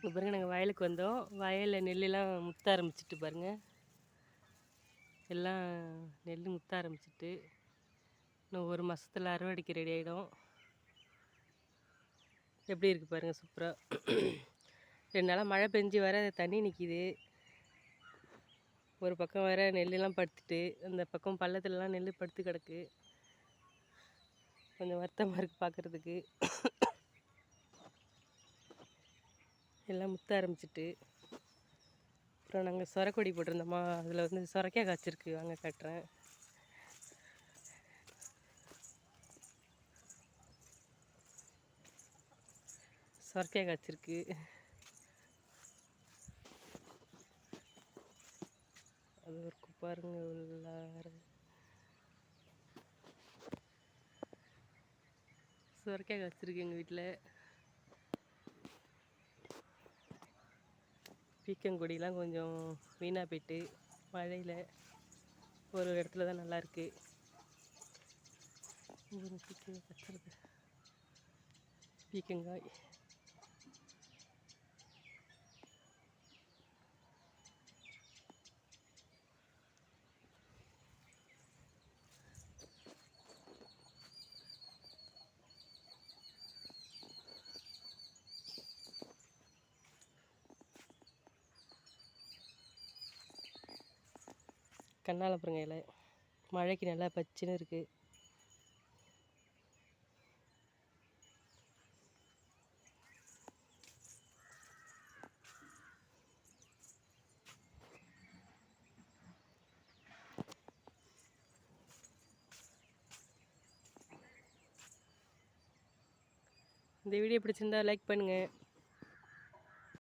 இங்கே பாருங்கள், நாங்கள் வயலுக்கு வந்தோம். வயலில் நெல்லெலாம் முத்த ஆரம்பிச்சிட்டு பாருங்கள். எல்லாம் நெல் முத்த ஆரம்பிச்சிட்டு இன்னும் ஒரு மாதத்தில் அறுவடைக்கு ரெடி ஆகிடும். எப்படி இருக்குது பாருங்கள், சூப்பராக. 2 நாளாக மழை பெஞ்சு வர தண்ணி நிற்கிது. ஒரு பக்கம் வேறு நெல்லெலாம் படுத்துட்டு, அந்த பக்கம் பள்ளத்துலலாம் நெல் படுத்து கிடக்கு. கொஞ்சம் வருத்தமாக இருக்குது பார்க்குறதுக்கு. எல்லாம் முத்த ஆரம்பிச்சிட்டு. அப்புறம் நாங்கள் சொரக்கொடி போட்டிருந்தோமா, அதில் வந்து சொரக்காய் காய்ச்சிருக்கு. வாங்க காட்டுறேன். சொரக்காய் காய்ச்சிருக்கு. அது ஒரு பாருங்க, உள்ளார சொரக்காய் காய்ச்சிருக்கு எங்கள் வீட்டில். பீக்கங்கொடியெலாம் கொஞ்சம் வீணாக போயிட்டு மழையில் ஒரு இடத்துல தான் நல்லாயிருக்கு. பீக்கங்காய் கண்ணால் பாருங்க, இலை மழைக்கு நல்லா பச்சுன்னு இருக்குது. இந்த வீடியோ பிடிச்சிருந்தா லைக் பண்ணுங்கள்.